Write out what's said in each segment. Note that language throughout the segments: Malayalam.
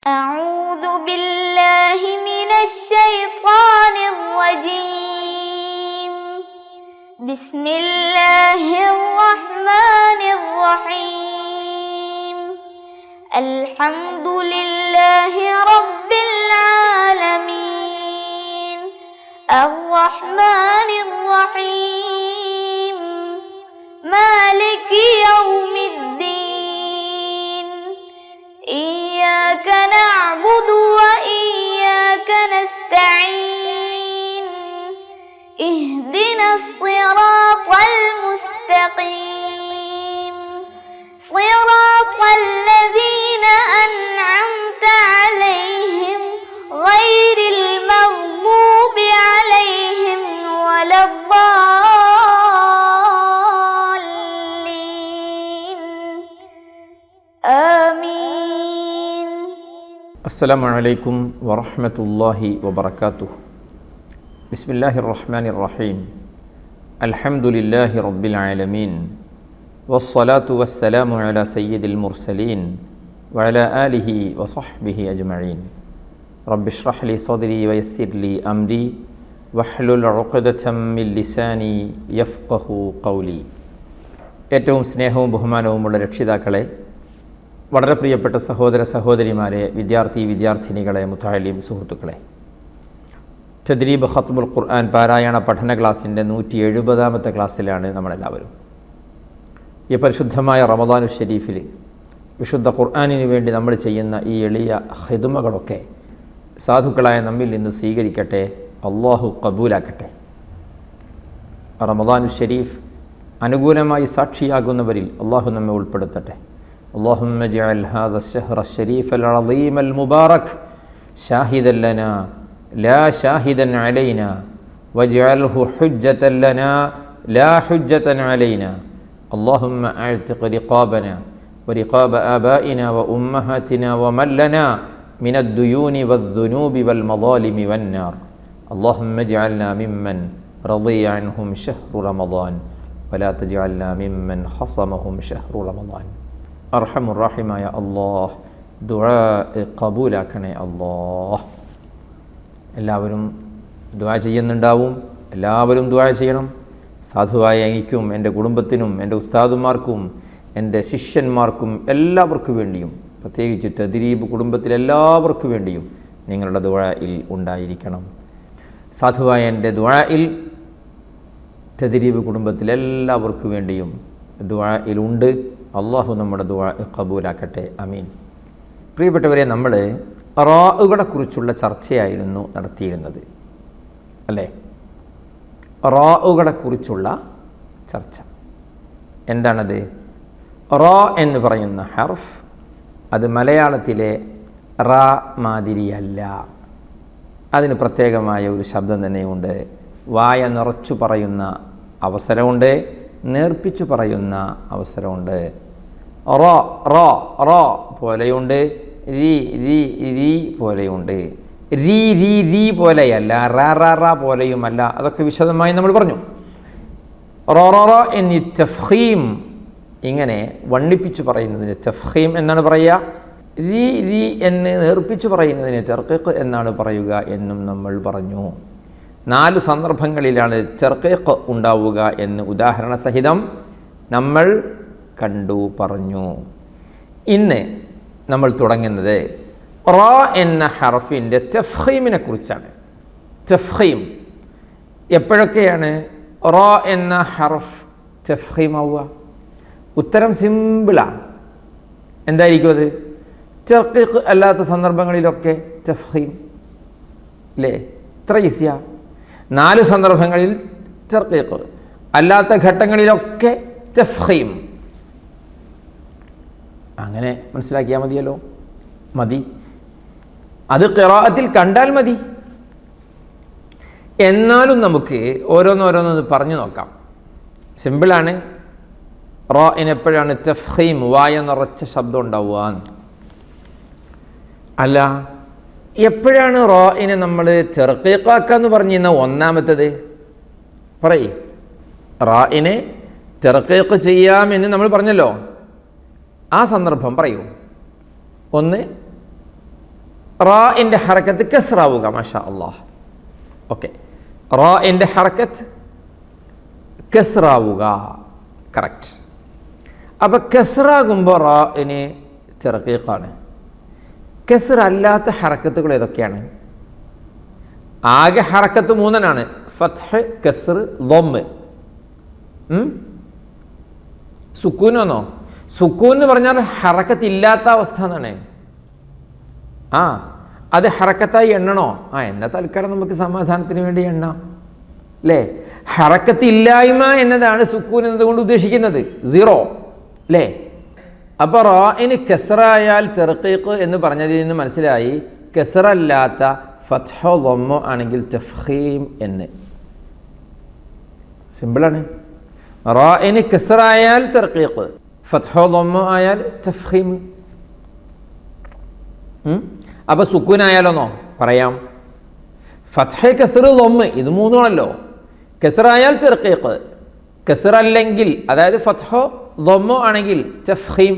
أعوذ بالله من الشيطان الرجيم. بسم الله الرحمن الرحيم. الحمد لله رب العالمين. الرحمن الرحيم. مالك يوم الدين. إياك نعبد وإياك نستعين. اهدنا الصراط المستقيم. صراط الذين أنعمت عليهم غير المغضوب عليهم ولا الضالين. آمين. അസ്സലാമു അലൈക്കും വറഹ്മത്തുള്ളാഹി വബറകാതുഹു. ബിസ്മില്ലാഹിർ റഹ്മാനിർ റഹീം. അൽഹംദുലില്ലാഹി റബ്ബിൽ ആലമീൻ. വസ്സലാത്തു വസ്സലാമു അലാ സയ്യിദിൽ മുർസലീൻ വഅലാ ആലിഹി വസഹ്ബിഹി അജ്മഈൻ. റബ്ബി ഇശ്റഹ് ലി സദ്രി വയസ്സിർ ലി അംരി വഹ്ലുൽ ഉഖ്ദതം മിൻ ലിസാനി യഫ്ഖഹു ഖൗലി. ഏറ്റവും സ്നേഹവും ബഹുമാനവുമുള്ള രക്ഷിതാക്കളെ, വളരെ പ്രിയപ്പെട്ട സഹോദര സഹോദരിമാരെ, വിദ്യാർത്ഥിനികളെ, മുത്തഅല്ലിം സുഹൃത്തുക്കളെ, തദ്രീബ് ഖത്മുൽ ഖുർആൻ പാരായണ പഠന ക്ലാസ്സിൻ്റെ 170ാമത്തെ ക്ലാസ്സിലാണ് നമ്മളെല്ലാവരും. ഈ പരിശുദ്ധമായ റമദാനു ഷരീഫിൽ വിശുദ്ധ ഖുർആനിന് വേണ്ടി നമ്മൾ ചെയ്യുന്ന ഈ എളിയ ഖിദ്മകളൊക്കെ സാധുക്കളായ നമ്മിൽ നിന്ന് സ്വീകരിക്കട്ടെ, അള്ളാഹു ഖബൂലാക്കട്ടെ. റമദാനു ഷരീഫ് അനുകൂലമായി സാക്ഷിയാകുന്നവരിൽ അള്ളാഹു നമ്മെ ഉൾപ്പെടുത്തട്ടെ. اللهم اجعل هذا الشهر الشريف العظيم المبارك شاهدا لنا لا شاهدا علينا واجعله حجة لنا لا حجة علينا. اللهم اعتق رقابنا ورقاب آبائنا وأمهاتنا ومن لنا من الديون والذنوب والمظالم والنار. اللهم اجعلنا ممن رضي عنهم شهر رمضان ولا تجعلنا ممن خصمهم شهر رمضان. അർഹമുർറഹിമായ അല്ലാഹ്, ദുആ ഖബൂലാക്കണേ അല്ലാഹ്. എല്ലാവരും ദുആ ചെയ്യുന്നുണ്ടാവും, എല്ലാവരും ദുആ ചെയ്യണം. സാധുവായ എനിക്കും എൻ്റെ കുടുംബത്തിനും എൻ്റെ ഉസ്താദുമാർക്കും എൻ്റെ ശിഷ്യന്മാർക്കും എല്ലാവർക്കും വേണ്ടിയും, പ്രത്യേകിച്ച് തദ്രീബ് കുടുംബത്തിലെല്ലാവർക്കും വേണ്ടിയും നിങ്ങളുടെ ദുആയിൽ ഉണ്ടായിരിക്കണം. സാധുവായ എൻ്റെ ദുആയിൽ തദ്രീബ് കുടുംബത്തിലെല്ലാവർക്കും വേണ്ടിയും ദുആയിലുണ്ട്. അള്ളാഹു നമ്മുടെ ദുആ ഖബൂലാക്കട്ടെ, അമീൻ. പ്രിയപ്പെട്ടവരെ, നമ്മൾ റാഉകളെക്കുറിച്ചുള്ള ചർച്ചയായിരുന്നു നടത്തിയിരുന്നത്, അല്ലേ? റാഉകളെക്കുറിച്ചുള്ള ചർച്ച എന്താണത്? റാ എന്ന് പറയുന്ന ഹർഫ് അത് മലയാളത്തിലെ റാ മാതിരിയല്ല. അതിന് പ്രത്യേകമായ ഒരു ശബ്ദം തന്നെയുണ്ട്. വായ നിറച്ചു പറയുന്ന അവസരമുണ്ട്, നേർപ്പിച്ചു പറയുന്ന അവസരമുണ്ട്. റ റ റ പോലെയുണ്ട്, രി രി രി പോലെയുണ്ട്. രി രി രി പോലെയല്ല, റ റ റ പോലെയുമല്ല. അതൊക്കെ വിശദമായി നമ്മൾ പറഞ്ഞു. റ റ റ എന്നീ തഫ്ഖീം, ഇങ്ങനെ വണ്ണിപ്പിച്ചു പറയുന്നതിന് തഫ്ഖീം എന്നാണ് പറയുക. രി രി എന്ന് നേർപ്പിച്ചു പറയുന്നതിന് തർഖീഖ് എന്നാണ് പറയുക എന്നും നമ്മൾ പറഞ്ഞു. 4 സന്ദർഭങ്ങളിലാണ് തർഖീഖ് ഉണ്ടാവുക എന്ന് ഉദാഹരണ സഹിതം നമ്മൾ കണ്ടു പറഞ്ഞു. ഇന്ന് നമ്മൾ തുടങ്ങുന്നത് റാ എന്ന ഹർഫിൻ്റെ തഫ്ഖീമിനെ കുറിച്ചാണ്. തഫ്ഖീം എപ്പോഴൊക്കെയാണ് റാ എന്ന ഹർഫ് തഫ്ഖീമാവുക? ഉത്തരം സിമ്പിളാണ്. എന്തായിരിക്കും അത്? തർഖീഖ് അല്ലാത്ത സന്ദർഭങ്ങളിലൊക്കെ തഫ്ഖീം, അല്ലേ? ഇത്ര ഈസിയാ. 4 സന്ദർഭങ്ങളിൽ തർഖീഖ്, അല്ലാത്ത ഘട്ടങ്ങളിലൊക്കെ തഫ്ഖീം. അങ്ങനെ മനസ്സിലാക്കിയാൽ മതി. അത് ഖിറാഅത്തിൽ കണ്ടാൽ മതി. എന്നാലും നമുക്ക് ഓരോന്നോരോന്ന് പറഞ്ഞു നോക്കാം. സിമ്പിളാണ്. റാഇന് എപ്പോഴാണ് തഫ്ഖീം, വായ നിറച്ച ശബ്ദം ഉണ്ടാവുക? അല്ല, എപ്പോഴാണ് റാഇനെ നമ്മൾ തർഖീഖാക്കാന്ന് പറഞ്ഞിരുന്ന? ഒന്നാമത്തത് പറയ്. റാഇനെ തർഖീഖ് ചെയ്യാമെന്ന് നമ്മൾ പറഞ്ഞല്ലോ. ആ സന്ദർഭം പറയൂ. ഒന്ന്, റാഇൻ്റെ ഹറക്കത്ത് കസ്റാവുക. മാഷാ അല്ലാഹ്. ഓക്കെ, റാഇൻ്റെ ഹറക്കത്ത് കസ്റാവുക. കറക്റ്റ്. അപ്പം കസ്റാകുമ്പോൾ റാഇന് തർക്കീഖാണ്. കസ്ർ അല്ലാത്ത ഹറക്കത്തുകൾ ഏതൊക്കെയാണ്? ആകെ ഹറക്കത്ത് 3 ഫത്ഹ്, കസ്ർ, ദമ്മ്. സുക്കൂനൊന്നോ? സുക്കൂൻ എന്ന് പറഞ്ഞാൽ ഹറക്കത്ത് ഇല്ലാത്ത അവസ്ഥ എന്നാണ്. അത് ഹറക്കത്തായി എണ്ണണോ? എന്നാൽ തൽക്കാലം നമുക്ക് സമാധാനത്തിന് വേണ്ടി എണ്ണാം, അല്ലേ? ഹറക്കത്ത് ഇല്ലായ്മ എന്നതാണ് സുക്കൂൻ എന്നതുകൊണ്ട് ഉദ്ദേശിക്കുന്നത്, 0, അല്ലേ? അപ്പോൾ റാഇന് കസ്റായാൽ തർക്കീഖ് എന്ന് പറഞ്ഞതിൽ നിന്ന് മനസ്സിലായി കസ്റല്ലാത്ത ഫത്ഹോ ദമ്മോ ആണെങ്കിൽ തഫ്ഖീം എന്ന്. സിമ്പിളാണ്. റാഇന് കസ്റായാൽ തർക്കീഖ്, ഫത്ഹോ ദമ്മോ ആയാൽ തഫ്ഖീം. അപ്പോൾ സുക്കൂനായാലോന്നോ? പറയാം. ഫത്ഹ്, കസ്ർ, ദമ്മ് ഇത് 3 കസ്റായാൽ തർക്കീഖ്, കസ്ർ അല്ലെങ്കിൽ അതായത് ഫത്ഹോ ദമ്മോ ആണെങ്കിൽ തഫ്ഖീം.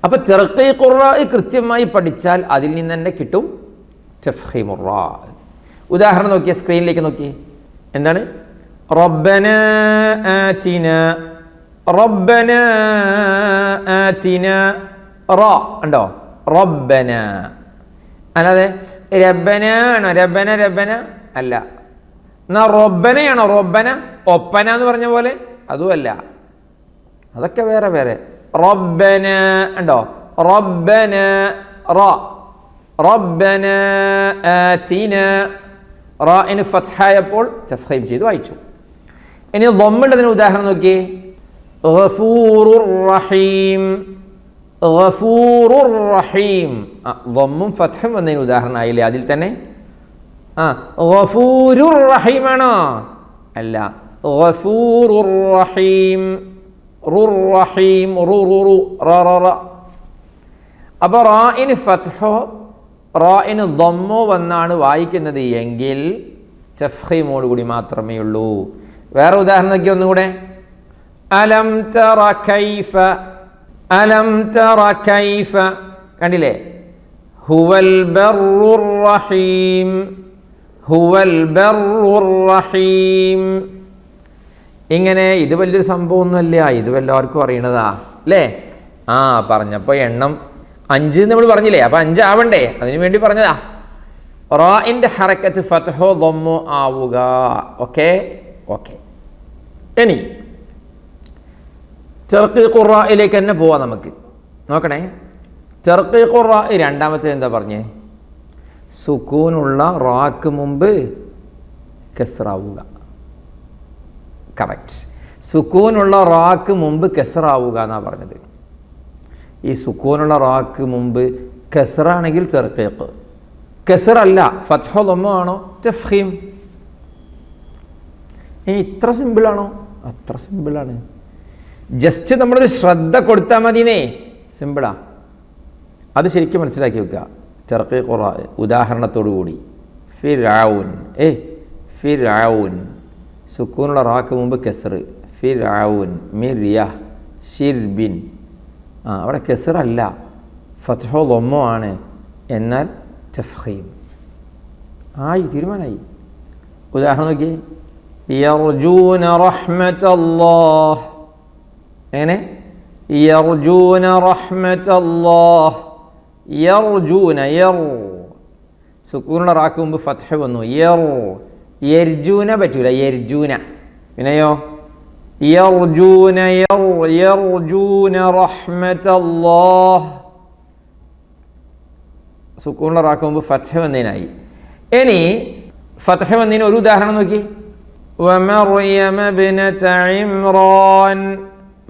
അപ്പോൾ തർക്കീഖുർ റാ കൃത്യമായി പഠിച്ചാൽ അതിൽ നിന്ന് തന്നെ കിട്ടും തഫ്ഖീമുർ റാ. ഉദാഹരണം നോക്കിയേ, സ്ക്രീനിലേക്ക് നോക്കിയേ. എന്താണ്? റബ്ബനാ ആതിനാ, റബ്ബനാ ആതിനാ. റാ ഉണ്ടോ? റബ്ബന. അല്ലാതെ രബ്ബന ആണോ? രബ്ബന രബ്ബന അല്ല. എന്നാ റബ്ബനയാണോ? റബ്ബന ഒപ്പന എന്ന് പറഞ്ഞ പോലെ അതുമല്ല, അതൊക്കെ വേറെ വേറെ. റബ്ബന ഉണ്ടോ? റബ്ബന റാ, റബ്ബന ആതിന. റാഇന് ഫത്ഹായപ്പോൾ തഫ്ഖീം ചെയ്തു വായിച്ചു. ഇനി ദമ്മുള്ളതിന് ഉദാഹരണം നോക്കിയേ. ഗഫൂറുർ റഹീം, ഗഫൂറുർ റഹീം. ദമ്മും ഫത്ഹും വന്നതിന് ഉദാഹരണമായില്ലേ അതിൽ തന്നെ? ഗഫൂറുർ റഹീമാണോ? അല്ല, ഗഫൂറുർ റഹീം, റുർ റഹീം, റു റു റു റ റ റ. അപ്പോൾ റാഇന് ഫത്ഹോ റാഇന് ദമ്മോ വന്നാണ് വായിക്കുന്നത് എങ്കിൽ തഫ്ഖീമോട് കൂടി മാത്രമേ ഉള്ളൂ. വേറെ ഉദാഹരണം നോക്കിയ ഒന്നുകൂടെ. അലം തറ കൈഫ, അലം തറ കൈഫ. കണ്ടില്ലേ? ഹുവൽ ബർറുർ റഹീം, ഹുവൽ ബർറുർ റഹീം. ഇങ്ങനെ ഇത് വലിയൊരു സംഭവമൊന്നുമല്ല, ഇത് എല്ലാവർക്കും അറിയണതാ, അല്ലേ? പറഞ്ഞപ്പോൾ എണ്ണം 5 നമ്മൾ പറഞ്ഞില്ലേ? അപ്പം 5 ആവണ്ടേ? അതിനു വേണ്ടി പറഞ്ഞതാ. റാഇൻ്റെ ഹറക്കത്ത് ഫത്ഹോ ദമ്മോ ആവുക. Okay okay. ഇനി തർക്കീഖുർ റാഇലേക്ക് തന്നെ പോവാം നമുക്ക്. നോക്കണേ, തർക്കീഖുർ റാ രണ്ടാമത്തെ എന്താ പറഞ്ഞേ? സുക്കൂനുള്ള റാക്ക് മുമ്പ് കസ്റാവുക. കറക്റ്റ്. സുക്കൂനുള്ള റാക്ക് മുമ്പ് കസ്റാവുക എന്നാണ് പറഞ്ഞത്. ഈ സുക്കൂനുള്ള റാക്ക് മുമ്പ് കസ്റാണെങ്കിൽ തർക്കീഖ്, കസ്റല്ല ഫത്ഹോ ദമ്മോ ആണോ തഫ്ഖീം. ഇത്ര സിമ്പിളാണോ? അത്ര സിമ്പിളാണ്. ജസ്റ്റ് നമ്മളൊരു ശ്രദ്ധ കൊടുത്താൽ മതിനേ, സിമ്പിളാ. അത് ശരിക്കും മനസ്സിലാക്കി വെക്കുക. തർക്കീഖുർ റാ ഉദാഹരണത്തോടു കൂടി. ഫിർഔൻ, ഫിർഔൻ സുക്കൂനുള്ള റാക്ക് മുമ്പ് കസ്ർ. ഫിർഔൻ, മിർയ, ഷിർബിൻ. അവിടെ കസ്റല്ല ഫത്ഹോ ദമ്മോ ആണ്, എന്നാൽ തഫ്ഖീം ആയി, തീരുമാനമായി. ഉദാഹരണം നോക്കി. യർജൂന റഹ്മത്തല്ലാഹ്. എങ്ങനെ? യർജൂന റഹ്മത്തല്ലാഹ്. യർജൂന, യർ സുക്കൂനുള്ള റാക്ക് മുമ്പ് ഫത്ഹ് വന്നു. യർ, യർജൂന പറ്റൂല, യർജൂന. പിന്നെയോ യർജൂന, യർ, യർജൂന റഹ്മത്തല്ലാഹ്. സുക്കൂനുള്ള റാക്ക് മുമ്പ് ഫത്ഹ് വന്നതിനായി. ഇനി ഫത്ഹ് വന്നതിന് ഒരു ഉദാഹരണം നോക്കി. വമർയമ ബിനത ഇംറാൻ.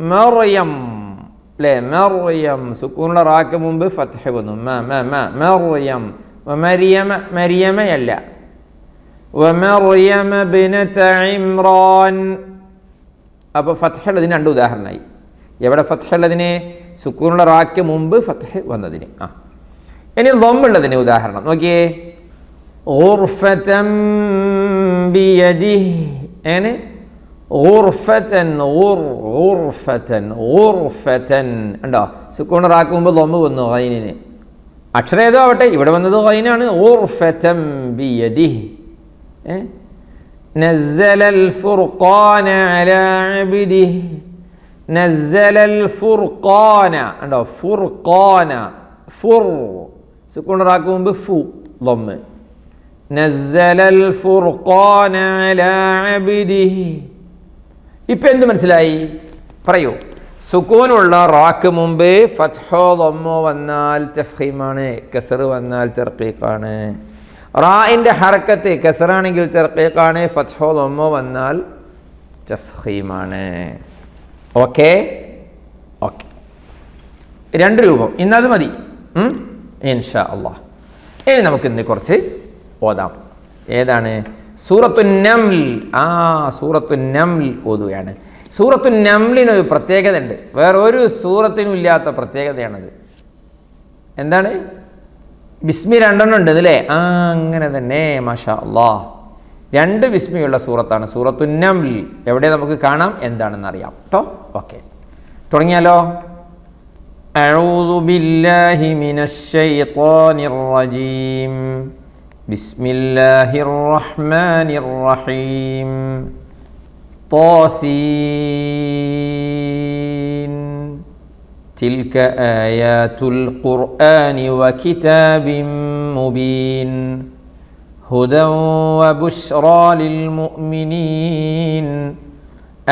മർയം, അല്ലേ? മർയം സുക്കൂനുള്ള റാക്ക് മുമ്പ് ഫത്ഹ് വന്നു. മർയം. മരിയമ, മരിയമയല്ല. വമർയമ ബിനത ഇംറാൻ. അപ്പോൾ ഫത്ഹ് ഉള്ളതിന് 2 ഉദാഹരണമായി. എവിടെ ഫത്ഹ് ഉള്ളതിന്? സുക്കൂനുള്ള റാക്ക് മുമ്പ് ഫത്ഹ് വന്നതിന്. ഇനി ദമ്മുള്ളതിന് ഉദാഹരണം നോക്കിയേ. ഗുർഫതൻ ബിയദിഹി. എങ്ങനെ? ഗുർഫതൻ, ഗുർഫതൻ, ഗുർഫതൻ. ഉണ്ടോ? സുക്കൂൺ റാക്ക് മുമ്പ് ദമ്മ് വന്നു. ഗൈനിന് അക്ഷരം ഏതോ ആവട്ടെ, ഇവിടെ വന്നത് ഖൈനാണ്. ഉർഫതം ബിയദിഹി. നസ്സലൽ ഫുർഖാന അലാ അബ്ദിഹി. നസ്സലൽ ഫുർഖാന. ഉണ്ടോ? ഫുർഖാന. ഫുർ സുക്കൂണറാക്ക് മുമ്പ് ഫു ളമ്മ്. നസ്സലൽ ഫുർഖാന അലാ അബ്ദിഹി. ഇപ്പം എന്ത് മനസ്സിലായി? പറയൂ. സുക്കൂനുള്ള റാക്ക് മുമ്പ് ഫത്ഹോ ദമ്മോ വന്നാൽ തഫ്ഖീമാണ്, കസർ വന്നാൽ തർഖീഖാണ്. റാഇൻ്റെ ഹറക്കത്ത് കസറാണെങ്കിൽ തർഖീഖാണ്, ഫത്ഹോ ദമ്മോ വന്നാൽ തഫ്ഖീമാണ്. ഓക്കെ ഓക്കെ, രണ്ട് രൂപം ഇന്നത് മതി ഇൻഷാ അല്ലാഹ്. ഇനി നമുക്ക് ഇന്ന് കുറച്ച് ഓതാം. ഏതാണ്? സൂറത്തുൻ നംൽ. സൂറത്തുൻ നംൽ ഓതുകയാണ്. സൂറത്തുൻ നംലിനൊരു പ്രത്യേകത ഉണ്ട്, വേറൊരു സൂറത്തിനും ഇല്ലാത്ത പ്രത്യേകതയാണത്. എന്താണ്? ബിസ്മി രണ്ടെണ്ണം ഉണ്ട് അല്ലേ? അങ്ങനെ തന്നെ, മാഷാ അല്ലാഹ്. രണ്ട് ബിസ്മിയുള്ള സൂറത്താണ് സൂറത്തുൻ നംൽ. എവിടെ നമുക്ക് കാണാം, എന്താണെന്ന് അറിയാം കേട്ടോ. ഓക്കെ, തുടങ്ങിയാലോ? അഊദു ബില്ലാഹി മിനശ് ശൈത്വാനിർ റജീം. ബിസ്മില്ലാഹിർ റഹ്മാനിർ റഹീം. طاسين تلك آيات القرآن وكتاب مبين هدى وبشرى للمؤمنين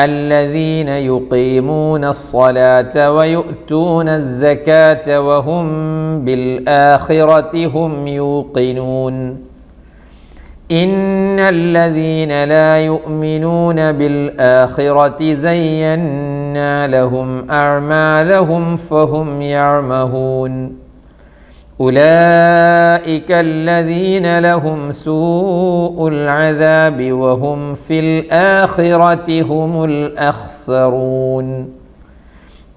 الذين يقيمون الصلاة ويؤتون الزكاة وهم بالآخرة هم يوقنون إن الذين لا يؤمنون بالآخرة زينا لهم أعمالهم فهم يعمهون أولئك الذين لهم سوء العذاب وهم في الآخرة هم الأخسرون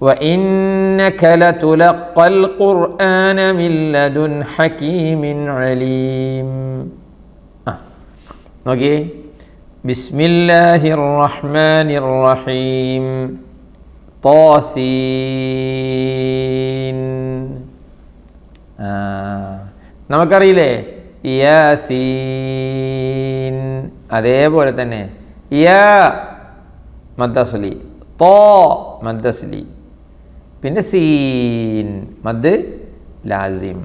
وإنك لتلقى القرآن من لدن حكيم عليم. നോക്കിയേ, ബിസ്മില്ലാഹിർ റഹ്മാനിർ റഹീം. ത്വാസീൻ. നമുക്കറിയില്ലേ യാസീൻ, അതേപോലെ തന്നെ യാ മദ്ദസ്ലി, തോ മദ്ദസ്ലി, പിന്നെ സീൻ മദ് ലാസിം.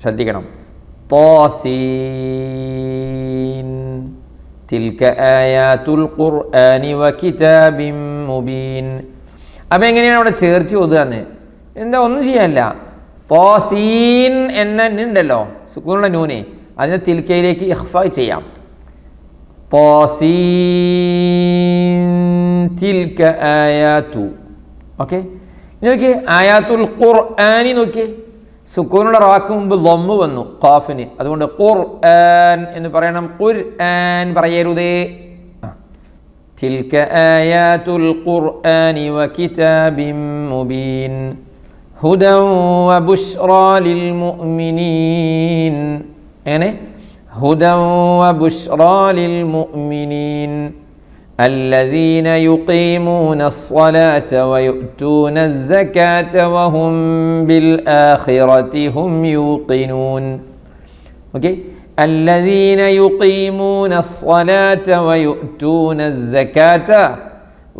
ശ്രദ്ധിക്കണം. ത്വാസീൻ തിൽക ആയാത്തുൽ ഖുർആനി വകിതാബിൻ മുബീൻ. അപ്പം എങ്ങനെയാണ് അവിടെ ചേർത്ത് ഓതുകയെന്ന്? എന്താ, ഒന്നും ചെയ്യാനില്ല. ത്വാസീൻ എന്ന ഉണ്ടല്ലോ സുക്കൂനുള്ള നൂനെ, അതിനെ തിൽക്കയിലേക്ക് ഇഖ്ഫാ ചെയ്യാം. ത്വാസീൻ തിൽക ആയാത്തു. ഓക്കെ, ഇനി നോക്കിയേ ആയാത്തുൽ ഖുർആനി. നോക്കിയേ, സുക്കൂനുള്ള റാക്ക് മുമ്പ് ലമ്മ് വന്നു ഖാഫിന്, അതുകൊണ്ട് ഖുർആൻ എന്ന് പറയണം, ഖുർആൻ പറയരുതേ. തിൽക ആയാത്തുൽ ഖുർആനി വകിതാബിൻ മുബീൻ ഹുദൻ വബുശ്റാ ലിൽ മുഅ്മിനീൻ. എങ്ങനെ? ഹുദൻ വബുശ്റാ ലിൽ മുഅ്മിനീൻ الذين يقيمون الصلاة ويؤتون الزكاة وهم بالآخرة هم يوقنون. اوكي، الذين يقيمون الصلاة ويؤتون الزكاة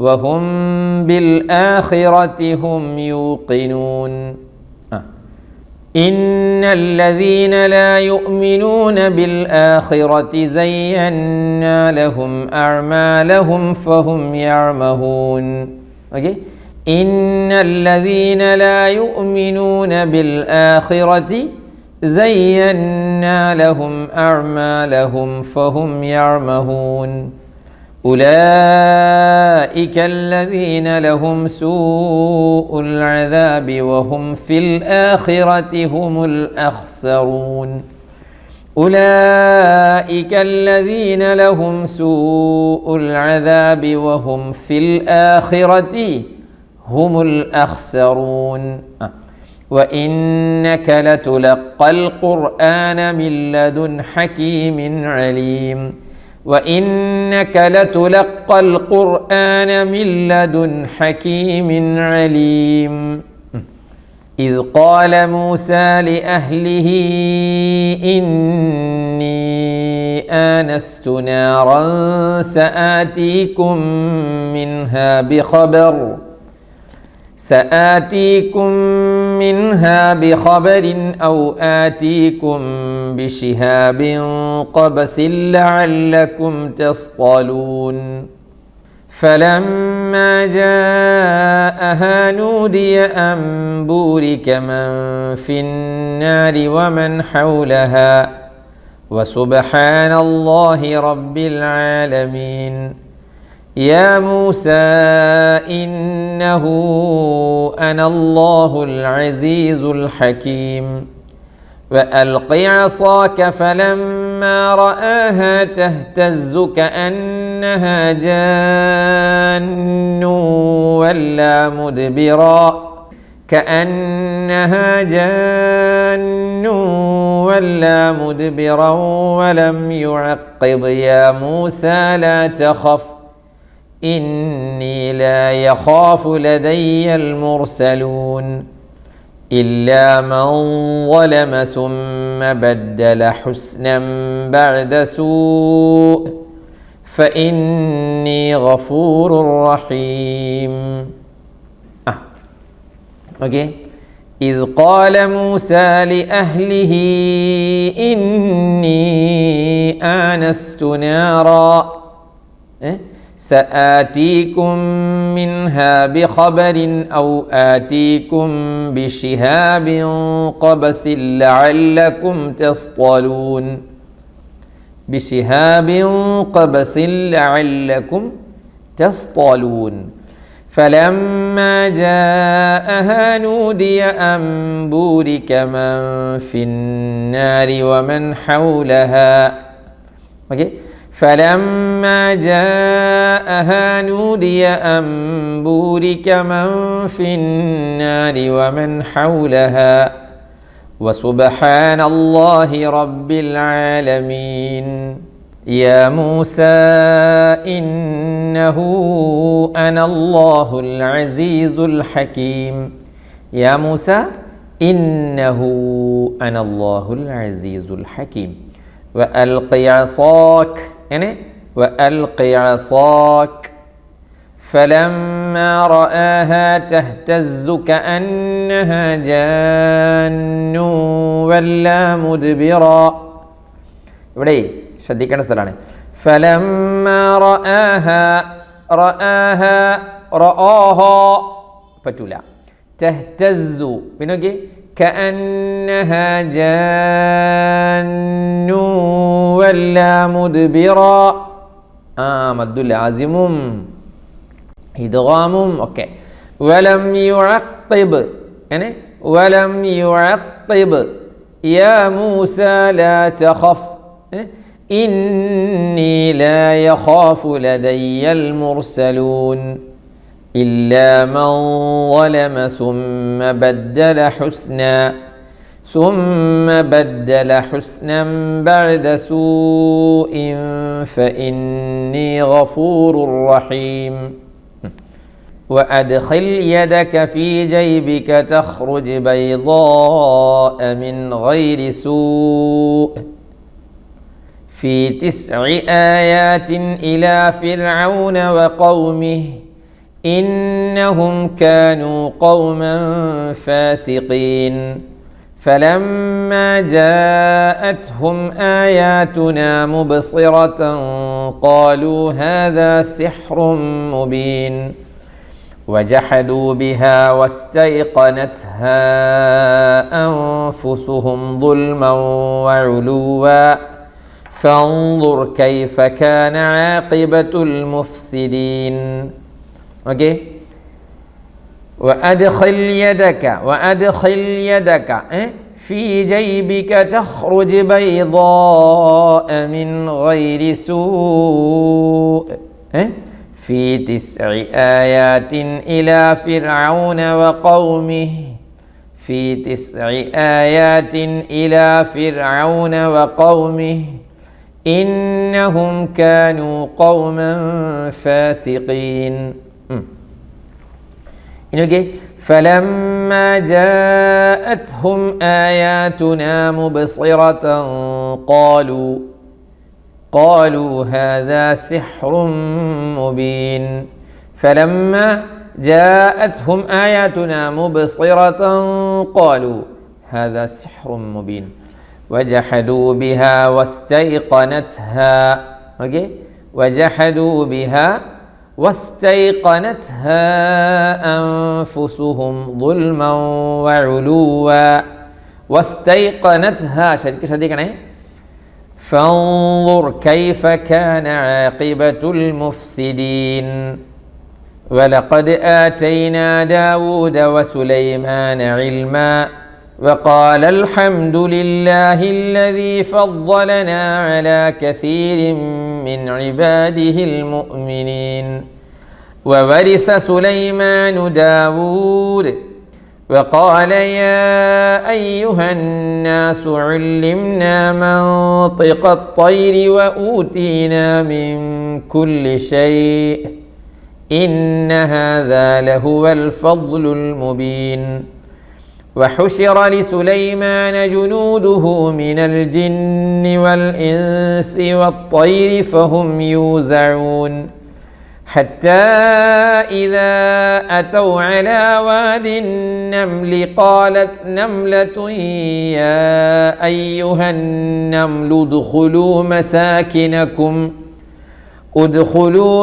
وهم بالآخرة هم يوقنون. إن الذين لا يؤمنون بالآخرة زينا لهم أعمالهم فهم يعمهون. أوكي، إن الذين لا يؤمنون بالآخرة زينا لهم أعمالهم فهم يعمهون أولئك الذين لهم سوء العذاب وهم في الآخرة هم الأخسرون. أولئك الذين لهم سوء العذاب وهم في الآخرة هم الأخسرون. وإنك لتلقى القرآن من لدن حكيم عليم. وإنك لتلقى القرآن من لدن حكيم عليم. إذ قال موسى لأهله إني آنست نارا سآتيكم منها بخبر أو آتيكم بشهاب قبس لعلكم تصطلون فلما جاءها نودي أن بورك من في النار ومن حولها وسبحان الله رب العالمين يا موسى إنه أنا الله العزيز الحكيم وألق عصاك فلما رآها تهتز كأنها جان ولا مدبرا ولم يعقب يا موسى لا تخف إني لا يخاف لدي المرسلون إلا من ظلم ثم بدل حسنا بعد سوء فإني غفور رحيم. ഓക്കെ إذ قال موسى لأهله إني آنست نارا سآتيكم منها بخبر أو آتيكم بشهاب قبس لعلكم تصطلون فلما جاءها نودي أن بورك من في النار ومن حولها. فلما جاءها نودي أن بورك من في النار ومن حولها وسبحان الله رب العالمين يا موسى إنه أنا الله العزيز الحكيم. يا موسى إنه أنا الله العزيز الحكيم وألق عصاك فلما رآها تهتز كأنها جان ولا مدبرا. ഇവിടെ ശ്രദ്ധിക്കേണ്ട സ്ഥലമാണ്. فلما رآها പറ്റൂല. تهتز പിന്നെ നോക്കി كأنها جان ولا مدبرا. مد لازم إدغام أوكي. ولم يعقب يا موسى لا تخف إني لا يخاف لدي المرسلون إلا من ظلم ثم بدل حسنا بعد سوء فإني غفور رحيم. وأدخل يدك في جيبك تخرج بيضاء من غير سوء في 9 آيات إلى فرعون وقومه إنهم كانوا قوما فاسقين. فلما جاءتهم آياتنا مبصرة قالوا هذا سحر مبين وجحدوا بها واستيقنتها أنفسهم ظلما وعلوا فانظر كيف كان عاقبة المفسدين. اوكي وأدخل يدك في جيبك تخرج بيضاء من غير سوء في 9 آيات إلى فرعون وقومه إنهم كانوا قوما فاسقين. فلما فلما جاءتهم آياتنا مبصرة قالوا هذا سحر مبين. فلما جاءتهم آياتنا مبصرة قالوا هذا سحر مبين وجحدوا بها واستيقنتها وجحدوا بها واستيقنتها أنفسهم ظلما وعلوا واستيقنتها شديقنا فانظر كيف كان عاقبة المفسدين. ولقد آتينا داود وسليمان علما وقال الحمد لله الذي فضلنا على كثير من عباده المؤمنين. وورث سليمان داود وقال يا أيها الناس علمنا منطق الطير وأوتينا من كل شيء إن هذا لهو الفضل المبين. وحشر لسليمان جنوده من الجن والإنس والطير فهم يوزعون حتى إذا أتوا على واد النمل قالت نملة يا أيها النمل ادخلوا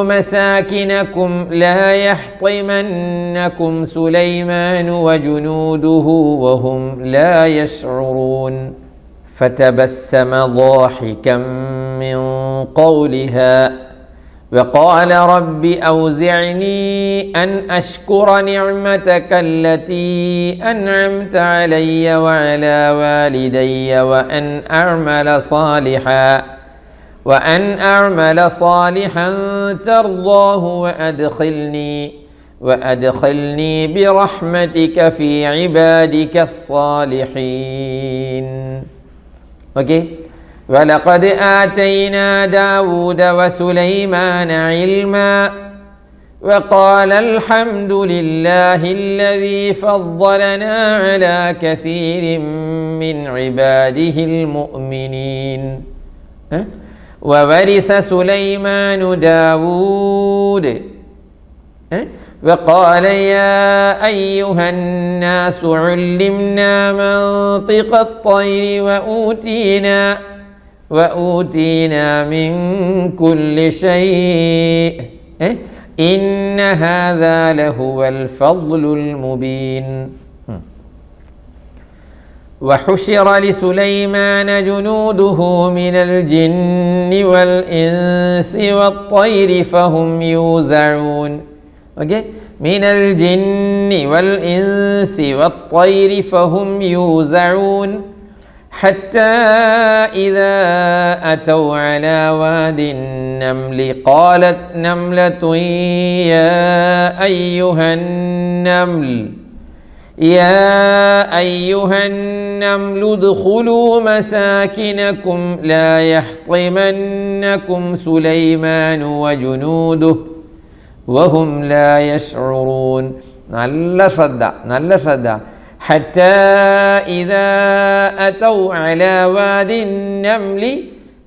مساكنكم لا يحطمنكم سليمان وجنوده وهم لا يشعرون. فتبسم ضاحكا من قولها وقال رب أوزعني أن أشكر نعمتك التي أنعمت علي وعلى والدي وأن أعمل صالحا ترضاه وأدخلني برحمتك في عبادك الصالحين. ولقد آتينا داود وسليمان علما وقال الحمد لله الذي فضلنا على كثير من عباده المؤمنين. وورث سليمان داود وقال يا أيها الناس علمنا منطق الطير وأوتينا من كل شيء إن هذا لهو الفضل المبين. وحشر لسليمان جنوده من الجن والإنس والطير فهم يوزعون من الجن والإنس والطير فهم يوزعون حتى إذا أتوا على واد النمل قالت نملة يا أيها النمل ادخلوا مساكنكم لا يحطمنكم سليمان وجنوده وهم لا يشعرون. നല്ല ശ്രദ്ധ. حتى إذا أتوا على واد النمل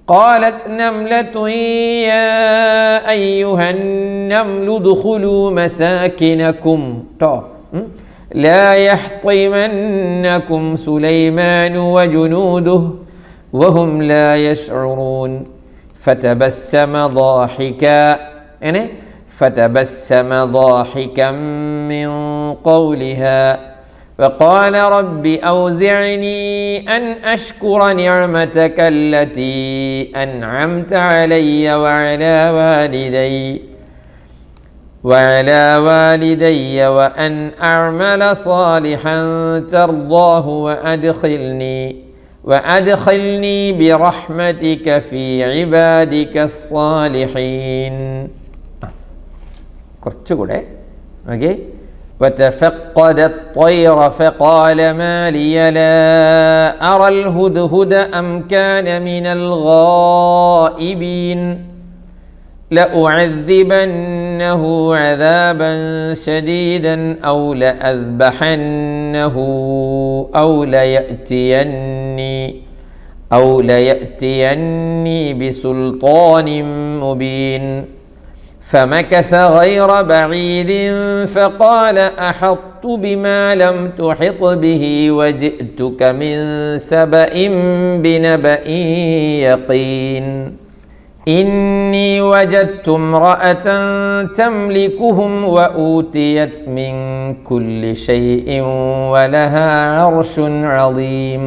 قالت نملة يا أيها النمل ادخلوا مساكنكم لا يحطمنكم سليمان وجنوده وهم لا يشعرون. فتبسم ضاحكا من قولها وقال رب أوزعني أن أشكر نعمتك التي أنعمت علي وعلى والدي وأن أعمل صالحا ترضاه وأدخلني برحمتك في عبادك الصالحين. وتفقد الطير فقال ما لي لا أرى الهدهد أم كان من الغائبين. لأعذبنه عذابا شديدا أو لأذبحنه أو ليأتيني بسلطان مبين فمكث غير بعيد فقال أحطت بما لم تحط به وجئتك من سبأ بنبأ يقين إني وجدت امرأة تملكهم وأوتيت من كل شيء ولها عرش عظيم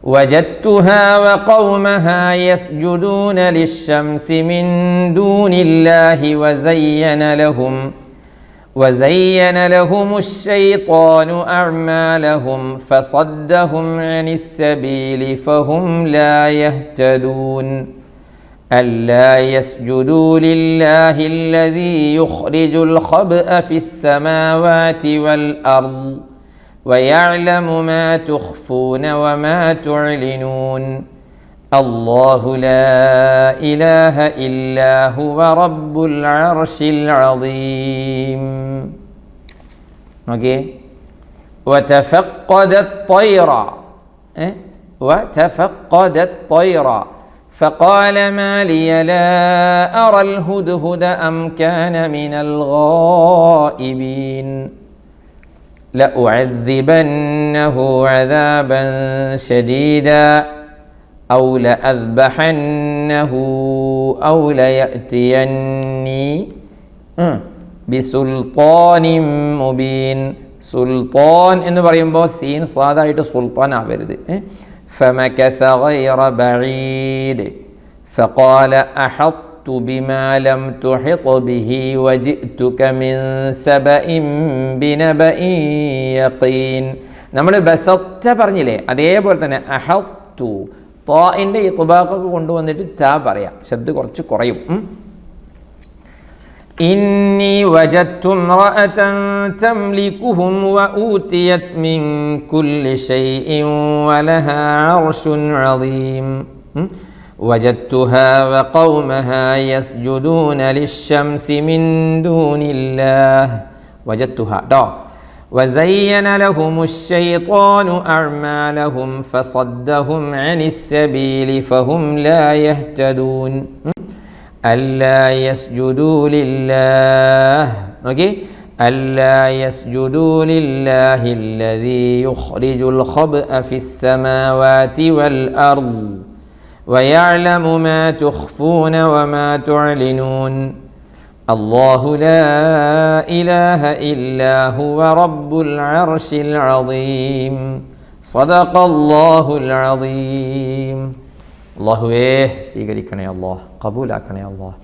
وجدتها وقومها يسجدون للشمس من دون الله وزين لهم الشيطان أعمالهم فصدهم عن السبيل فهم لا يهتدون ألا يسجدوا لله الذي يخرج الخبأ في السماوات والأرض ويعلم ما تخفون وما تعلنون الله لا إله إلا هو رب العرش العظيم. اوكي. وتفقد الطير فقال ما لي لا أرى الهدهد أم كان من الغائبين لأعذبنه عذابا شديدا أو لأذبحنه أو ليأتيني بسلطان مبين. സുൽത്താൻ എന്ന് പറയുമ്പോൾ സീൻ സാധായിട്ട് സുൽത്താൻ ആവരുത്. فمكث غير بعيد فقال أحطت بما لم تحط به وجئتك من سبأ بنبأ يقين. നമ്മൾ ബസത്ത പറഞ്ഞില്ലേ, അതേപോലെ തന്നെ അഹത്തു താഇൻ്റെ ഇത്ബാഖൊക്കെ കൊണ്ടുവന്നിട്ട് താ പറയാം, ശബ്ദ കുറച്ച് കുറയും. إني وجدت امرأة تملكهم وأوتيت من كل شيء ولها عرش عظيم وجدتها وقومها يسجدون للشمس من دون الله وجدتها وزين لهم الشيطان أعمالهم فصدهم عن السبيل فهم لا يهتدون ألا يسجدوا لله ألا يسجدوا لله الذي يخرج الخبأ في السماوات والأرض ويعلم ما تخفون وما تعلنون الله لا إله إلا هو رب العرش العظيم صدق الله العظيم. അള്ളാഹുവേ സ്വീകരിക്കണേ അള്ളാഹ്, കബൂലാക്കണേ അള്ളാഹ്,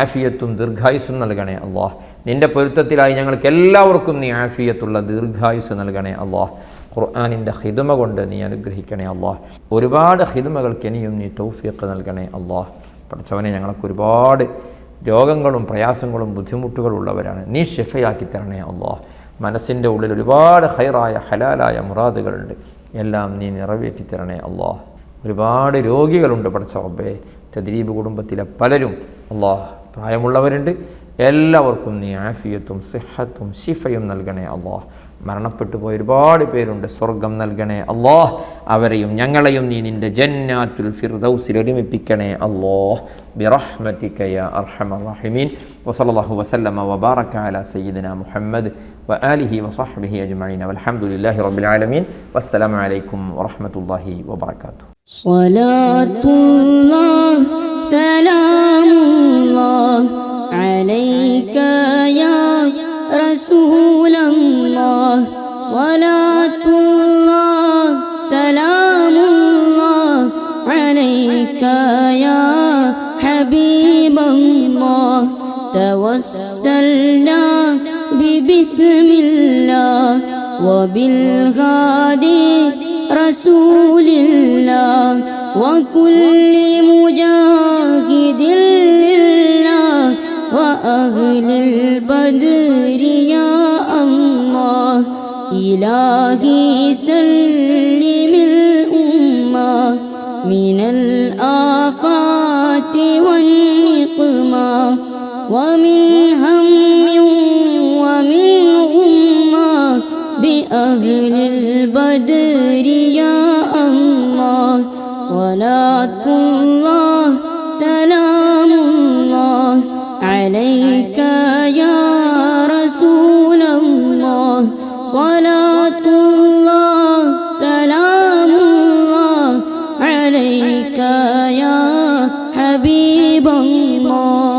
ആഫിയത്തും ദീർഘായുസ്സും നൽകണേ അള്ളാഹ്. നിൻ്റെ പൊരുത്തത്തിലായി ഞങ്ങൾക്ക് എല്ലാവർക്കും നീ ആഫിയത്തുള്ള ദീർഘായുസ് നൽകണേ അള്ളാഹ്. ഖുർആനിൻ്റെ ഖിദ്മ കൊണ്ട് നീ അനുഗ്രഹിക്കണേ അള്ളാഹ്. ഒരുപാട് ഖിദ്മകൾക്ക് ഇനിയും നീ തൗഫീഖ് നൽകണേ അള്ളാഹ്. പഠിച്ചവനെ, ഞങ്ങൾക്ക് ഒരുപാട് രോഗങ്ങളും പ്രയാസങ്ങളും ബുദ്ധിമുട്ടുകളും ഉള്ളവരാണ്, നീ ഷിഫയാക്കി തരണേ അള്ളാഹ്. മനസ്സിൻ്റെ ഉള്ളിൽ ഒരുപാട് ഖൈറായ ഹലാലായ മുറാദുകളുണ്ട്, എല്ലാം നീ നിറവേറ്റി തരണേ അള്ളാഹ്. ഒരുപാട് രോഗികളുണ്ട് പഠിച്ച റബ്ബേ, തദ്രീബ് കുടുംബത്തിലെ പലരും അള്ളാഹ് പ്രായമുള്ളവരുണ്ട്, എല്ലാവർക്കും നീ ആഫിയത്തും സിഹത്തും ശിഫയും നൽകണേ അള്ളാഹ്. മരണപ്പെട്ടു പോയ ഒരുപാട് പേരുണ്ട്, സ്വർഗം നൽകണേ അള്ളാഹ്. അവരെയും ഞങ്ങളെയും നീ നിൻ്റെ ജന്നാത്തുൽ ഫിർദൗസിൽ ഒരുമിപ്പിക്കണേ അള്ളാഹ്. ബിറഹ്മതിക യാ അർഹമർ റഹീമീൻ. വസല്ലല്ലാഹു വസല്ലമ വബാറക അലാ സയ്യിദിന മുഹമ്മദ് വആലിഹി വസഹ്ബിഹി അജ്മഈൻ വൽഹംദുലില്ലാഹി റബ്ബിൽ ആലമീൻ. വസ്സലാമു അലൈക്കും വറഹ്മത്തുള്ളാഹി വബറകാതുഹു. സ്വലാത്തുല്ലാഹ് സലാമുല്ലാഹ് അലൈക യാ റസൂലല്ലാഹ്. സ്വലാത്തുല്ലാഹ് സലാമുല്ലാഹ് അലൈക യാ ഹബീബല്ലാഹ്. തവസ്സൽനാ ബിബിസ്മില്ലാഹ് വബിൽഹാദി റസൂലില്ലാഹ് വകുല്ലി മുജാഹിദിൻ ലില്ലാഹ് വഅഹ്ലിൽ ബദ്രി യാ അല്ലാഹ്. ഇലാഹി സല്ലിമിൽ ഉമ്മ മിനൽ ആഫാതി വന്നിഖ്മ غمة ومن هم ومن غمة بأهل البدر يا الله صلاة الله سلام الله عليك يا رسول الله صلاة الله سلام الله عليك يا حبيب الله